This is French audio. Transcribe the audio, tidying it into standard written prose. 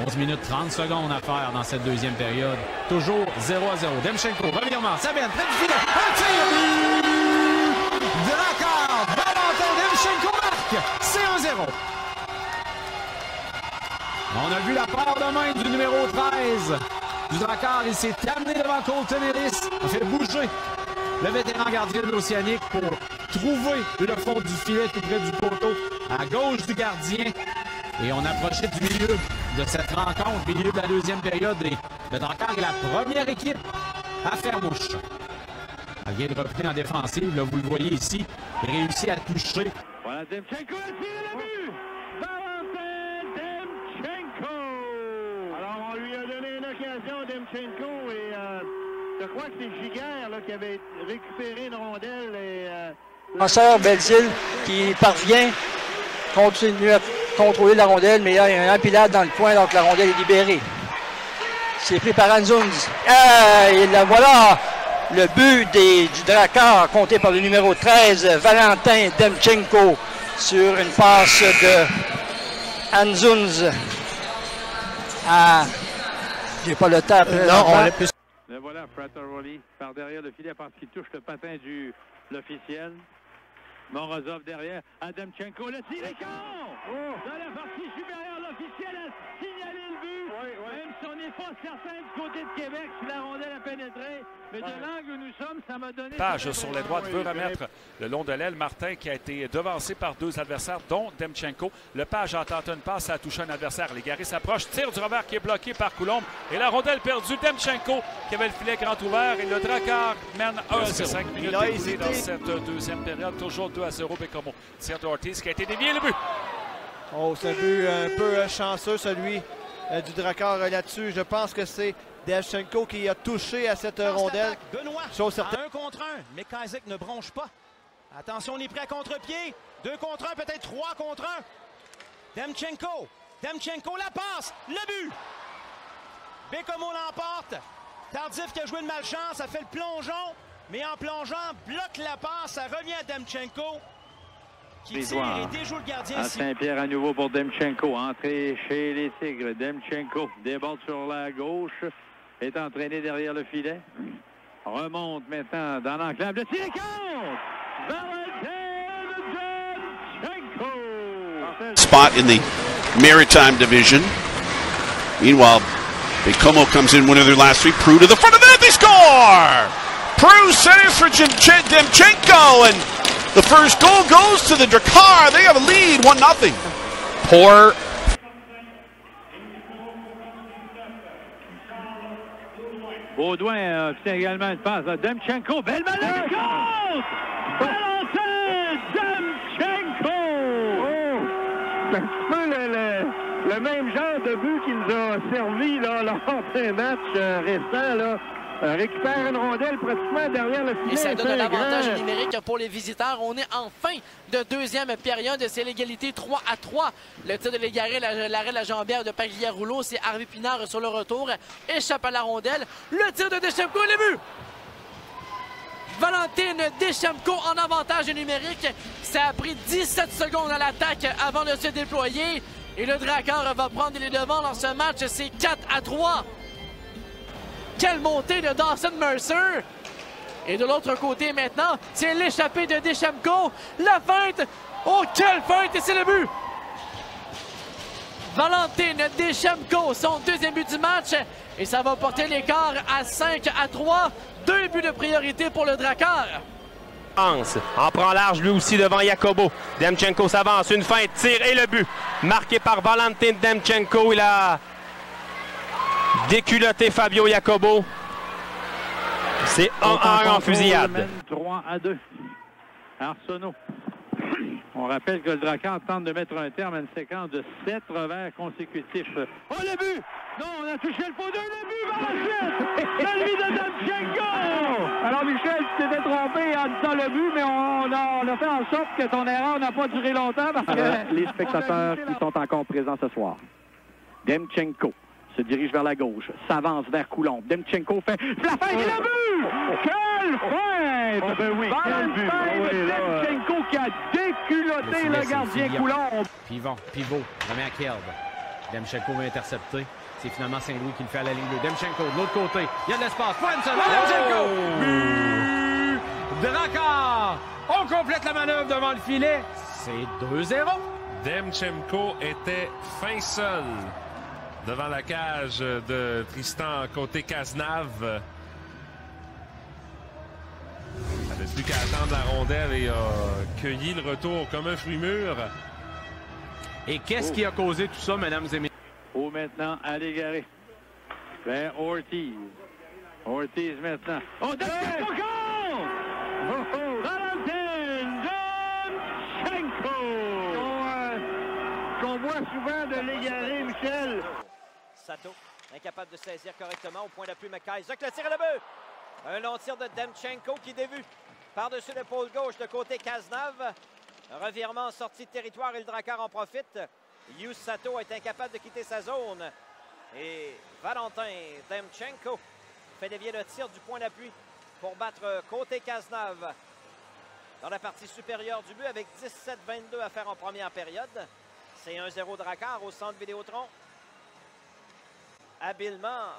11 minutes 30 secondes à faire dans cette deuxième période. Toujours 0-0. Demchenko, revirement, Sabine, près du filet. Un tir! Drakkar, Valentin Demchenko marque. C'est 1-0. On a vu la paire de main du numéro 13 du Drakkar. Il s'est amené devant Colton Ellis. Il fait bouger le vétéran gardien de l'Océanique pour trouver le fond du filet tout près du poteau à gauche du gardien. Et on approchait du milieu de cette rencontre, milieu de la deuxième période. Et le Drakkar est la première équipe à faire mouche. Elle vient de repris en défensive. Là, vous le voyez ici. Il réussit à toucher. Voilà Demchenko a tiré le but! Valentin Demchenko! Alors, on lui a donné une occasion à Demchenko et je crois que c'est Giguère là, qui avait récupéré une rondelle. Et Lanceur Belzile qui parvient continuer à contrôler la rondelle, mais il y a un empilade dans le coin, donc la rondelle est libérée. C'est pris par Anzunz. Et là, voilà le but du Drakkar, compté par le numéro 13, Valentin Demchenko, sur une passe de Anzunz. J'ai pas le temps. Non, on l'a plus. Le voilà, Frattaroli par derrière le filet parce qu'il touche le patin de l'officiel. Morozov derrière, Demchenko, le tir est dans la partie supérieure, l'officiel a signalé le but. Même si on n'est pas certain du côté de Québec si la rondelle a pénétré. Mais de l'angle où nous sommes, ça m'a donné... Page sur les droites veut remettre le long de l'aile. Martin qui a été devancé par deux adversaires, dont Demchenko. Le Page a tenté une passe, ça a touché un adversaire. Les Légaré s'approche, tire du revers qui est bloqué par Coulombe. Et la rondelle perdue, Demchenko qui avait le filet grand ouvert. Et le Drakkar mène 1-5 minutes écoulées dans cette deuxième période. Toujours 2-0 Bécomo. Tire d'Ortiz qui a été dévié le but. Oh, c'est un but un peu chanceux, celui du Drakkar là-dessus. Je pense que c'est Demchenko qui a touché à cette rondelle. Benoît, chose certaine. 1 contre 1. Mais Kazek ne bronche pas. Attention, on est prêt à contre-pied. 2 contre 1, peut-être 3 contre 1. Demchenko. Demchenko la passe. Le but. Bécomo l'emporte. Tardif qui a joué de malchance. Ça fait le plongeon. Mais en plongeant, bloque la passe. Ça revient à Demchenko. Qui tire et déjoue le gardien. À Saint-Pierre à nouveau pour Demchenko. Entrée chez les Tigres. Demchenko déborde sur la gauche. Est entraîné derrière le filet. Remonte maintenant dans l'enclave. Le tir compte! Valentin Demchenko! Spot in the Maritime Division. Meanwhile, Bécomo comes in, winner of their last three. Prue to the front of the net. They score! Prue centers for Demchenko, and the first goal goes to the Drakkar. They have a lead, 1-0. Poor. Baudouin obtient également une passe à Demchenko. Belle balle de compte! Valentin Demchenko! Oh! C'est un petit peu le même genre de but qui nous a servi là, lors d'un match récent. Là. Récupère une rondelle pratiquement derrière le filet. Et ça donne un avantage numérique pour les visiteurs. On est en fin de deuxième période. C'est l'égalité 3-3. Le tir de Légaré, l'arrêt de la jambière de Pagliarulo. C'est Harvey Pinard sur le retour. Échappe à la rondelle. Le tir de Demchenko et le but! Valentin Demchenko en avantage numérique. Ça a pris 17 secondes à l'attaque avant de se déployer. Et le Drakkar va prendre les devants dans ce match. C'est 4-3. Quelle montée de Dawson Mercer! Et de l'autre côté maintenant, c'est l'échappée de Demchenko. La feinte! Oh, quelle feinte! Et c'est le but! Valentin Demchenko, son deuxième but du match. Et ça va porter l'écart à 5-3. 2 buts de priorité pour le Drakkar. En prend large lui aussi devant Jacobo. Demchenko s'avance, une feinte, tire et le but. Marqué par Valentin Demchenko. Il a déculotté Fabio Jacobo. C'est 1-1 en fusillade. 3-2. Arsenault. On rappelle que le Drakkar tente de mettre un terme à une séquence de 7 revers consécutifs. Oh, le but! Non, on a touché le poteau. Le but va ensuite! La vie de Demchenko! Alors, Michel, tu t'étais trompé en disant le but, mais on a fait en sorte que ton erreur n'a pas duré longtemps parce que... Les spectateurs qui sont encore présents ce soir. Demchenko se dirige vers la gauche, s'avance vers Coulombe. Demchenko fait la feinte et le but! Quelle feinte! Oh ben oui, Demchenko qui a déculotté le gardien Coulombe. Pivot, remet à Kelb. Demchenko va intercepter. C'est finalement Saint-Louis qui le fait à la ligne bleue. Demchenko de l'autre côté. Il y a de l'espace. Pointe Demchenko! But! Drakkar! On complète la manœuvre devant le filet. C'est 2-0. Demchenko était fin seul devant la cage de Tristan côté Cazenave. Il n'avait plus qu'à attendre la rondelle et a cueilli le retour comme un fruit mûr. Et qu'est-ce qui a causé tout ça, mesdames et messieurs? Oh, maintenant, à l'égaré. Vers Ortiz. Ortiz maintenant. Oh, Demchenko! Valentin Demchenko! Qu'on voit souvent de l'égaré, Michel. Sato, incapable de saisir correctement au point d'appui McKay. Zuck le tir et le but! Un long tir de Demchenko qui dévue par-dessus l'épaule gauche de côté Cazenave. Un revirement en sortie de territoire et le Drakkar en profite. Yu Sato est incapable de quitter sa zone. Et Valentin Demchenko fait dévier le tir du point d'appui pour battre côté Cazenave dans la partie supérieure du but avec 17-22 à faire en première période. C'est 1-0 Drakkar au centre Vidéotron. Habilement